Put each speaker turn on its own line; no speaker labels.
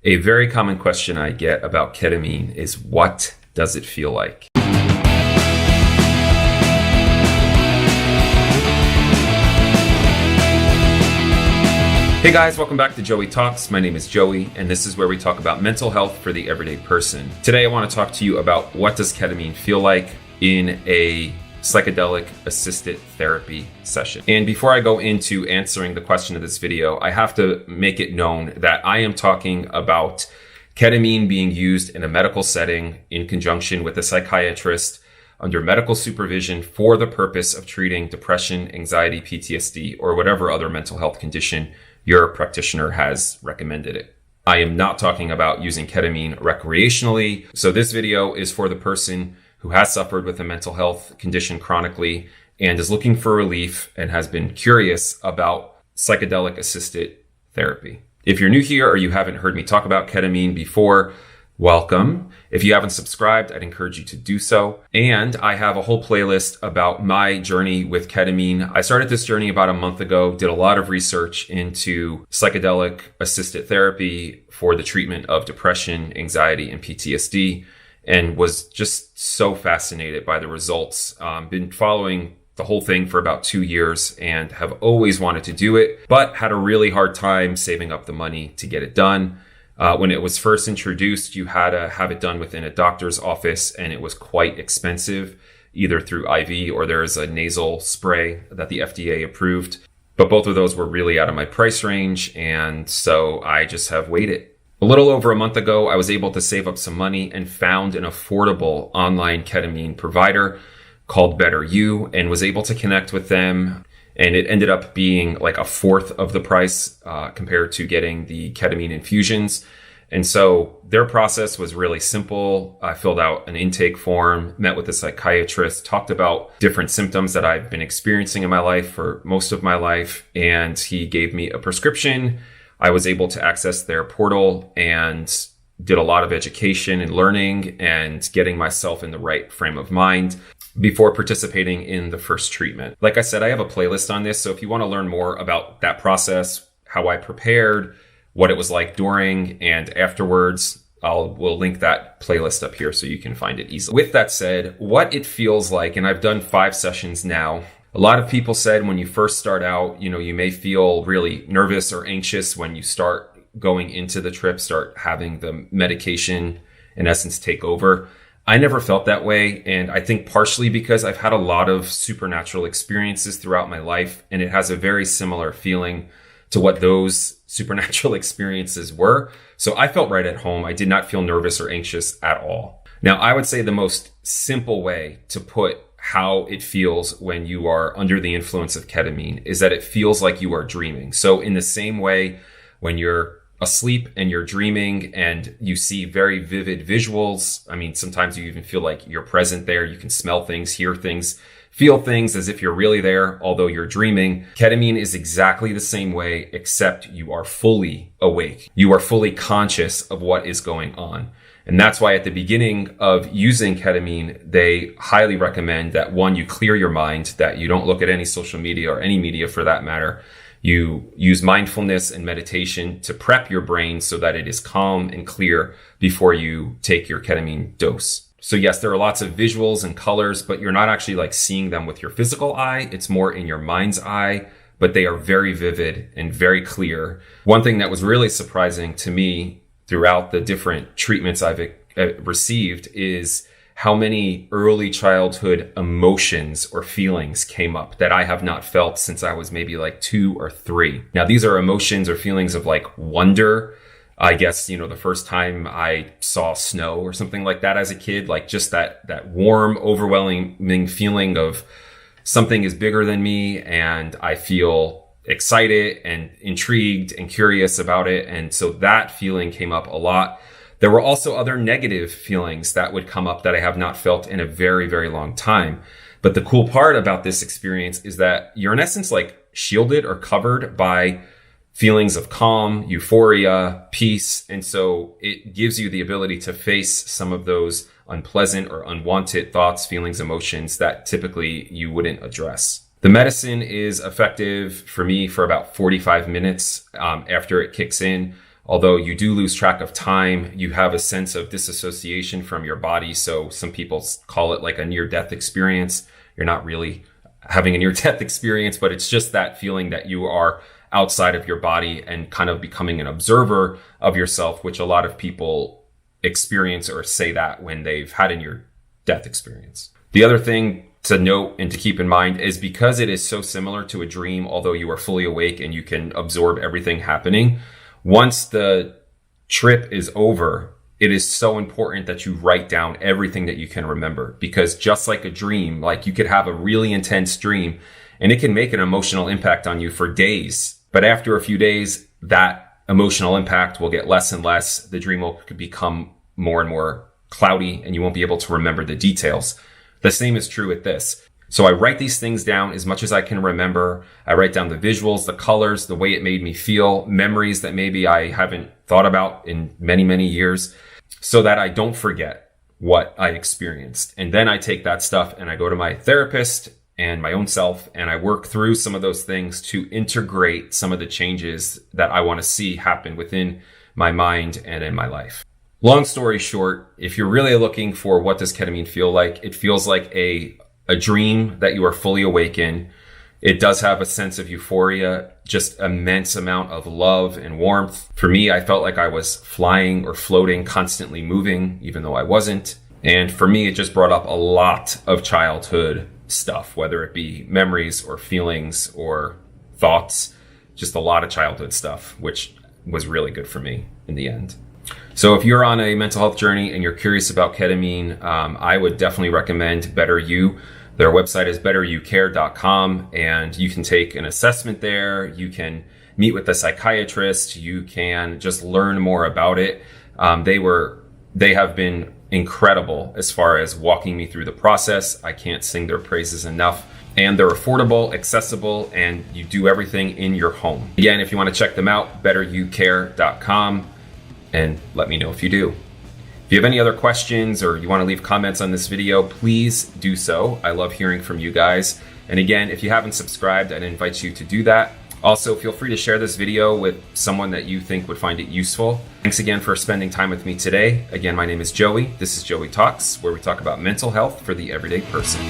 A very common question I get about ketamine is, what does it feel like? Hey guys, welcome back to Joey Talks. My name is Joey, and this is where we talk about mental health for the everyday person. Today I want to talk to you about what does ketamine feel like in a psychedelic assisted therapy session. And before I go into answering the question of this video, I have to make it known that I am talking about ketamine being used in a medical setting in conjunction with a psychiatrist under medical supervision for the purpose of treating depression, anxiety, PTSD, or whatever other mental health condition your practitioner has recommended it. I am not talking about using ketamine recreationally. So this video is for the person who has suffered with a mental health condition chronically and is looking for relief and has been curious about psychedelic assisted therapy. If you're new here or you haven't heard me talk about ketamine before, welcome. If you haven't subscribed, I'd encourage you to do so. And I have a whole playlist about my journey with ketamine. I started this journey about a month ago, did a lot of research into psychedelic assisted therapy for the treatment of depression, anxiety, and PTSD, and was just so fascinated by the results. Been following the whole thing for about 2 years and have always wanted to do it, but had a really hard time saving up the money to get it done. When it was first introduced, you had to have it done within a doctor's office, and it was quite expensive, either through IV or there's a nasal spray that the FDA approved. But both of those were really out of my price range, and so I just have waited. A little over a month ago, I was able to save up some money and found an affordable online ketamine provider called Better You and was able to connect with them. And it ended up being like a fourth of the price compared to getting the ketamine infusions. And so their process was really simple. I filled out an intake form, met with a psychiatrist, talked about different symptoms that I've been experiencing in my life for most of my life. And he gave me a prescription. I was able to access their portal and did a lot of education and learning and getting myself in the right frame of mind before participating in the first treatment. Like I said, I have a playlist on this. So if you want to learn more about that process, how I prepared, what it was like during and afterwards, we'll link that playlist up here so you can find it easily. With that said, what it feels like, and I've done 5 sessions now. A lot of people said when you first start out, you may feel really nervous or anxious when you start going into the trip, start having the medication in essence take over. I never felt that way. And I think partially because I've had a lot of supernatural experiences throughout my life, and it has a very similar feeling to what those supernatural experiences were. So I felt right at home. I did not feel nervous or anxious at all. Now, I would say the most simple way to put how it feels when you are under the influence of ketamine is that it feels like you are dreaming. So in the same way, when you're asleep and you're dreaming and you see very vivid visuals, sometimes you even feel like you're present there. You can smell things, hear things, feel things as if you're really there, although you're dreaming. Ketamine is exactly the same way, except you are fully awake. You are fully conscious of what is going on. And that's why at the beginning of using ketamine, they highly recommend that, one, you clear your mind, that you don't look at any social media or any media for that matter. You use mindfulness and meditation to prep your brain so that it is calm and clear before you take your ketamine dose. So yes, there are lots of visuals and colors, but you're not actually like seeing them with your physical eye. It's more in your mind's eye, but they are very vivid and very clear. One thing that was really surprising to me throughout the different treatments I've received is how many early childhood emotions or feelings came up that I have not felt since I was maybe like 2 or 3. Now, these are emotions or feelings of like wonder. I guess, the first time I saw snow or something like that as a kid, like just that warm, overwhelming feeling of something is bigger than me, and I feel excited and intrigued and curious about it. And so that feeling came up a lot. There were also other negative feelings that would come up that I have not felt in a very, very long time. But the cool part about this experience is that you're in essence like shielded or covered by feelings of calm, euphoria, peace. And so it gives you the ability to face some of those unpleasant or unwanted thoughts, feelings, emotions that typically you wouldn't address. The medicine is effective for me for about 45 minutes after it kicks in. Although you do lose track of time, you have a sense of disassociation from your body. So some people call it like a near-death experience. You're not really having a near-death experience, but it's just that feeling that you are outside of your body and kind of becoming an observer of yourself, which a lot of people experience or say that when they've had a near-death experience. The other thing to note and to keep in mind is because it is so similar to a dream, although you are fully awake and you can absorb everything happening, once the trip is over, it is so important that you write down everything that you can remember, because just like a dream, like you could have a really intense dream and it can make an emotional impact on you for days. But after a few days, that emotional impact will get less and less. The dream will become more and more cloudy and you won't be able to remember the details. The same is true with this. So I write these things down as much as I can remember. I write down the visuals, the colors, the way it made me feel, memories that maybe I haven't thought about in many, many years, so that I don't forget what I experienced. And then I take that stuff and I go to my therapist and my own self, and I work through some of those things to integrate some of the changes that I want to see happen within my mind and in my life. Long story short, if you're really looking for what does ketamine feel like, it feels like a dream that you are fully awake in. It does have a sense of euphoria, just immense amount of love and warmth. For me, I felt like I was flying or floating, constantly moving, even though I wasn't. And for me, it just brought up a lot of childhood stuff, whether it be memories or feelings or thoughts, just a lot of childhood stuff, which was really good for me in the end. So if you're on a mental health journey and you're curious about ketamine, I would definitely recommend Better You. Their website is betteryoucare.com, and you can take an assessment there. You can meet with a psychiatrist. You can just learn more about it. They have been incredible as far as walking me through the process. I can't sing their praises enough. And they're affordable, accessible, and you do everything in your home. Again, if you want to check them out, betteryoucare.com. And let me know if you do. If you have any other questions or you want to leave comments on this video, please do so. I love hearing from you guys. And again, if you haven't subscribed, I'd invite you to do that. Also, feel free to share this video with someone that you think would find it useful. Thanks again for spending time with me today. Again, my name is Joey. This is Joey Talks, where we talk about mental health for the everyday person.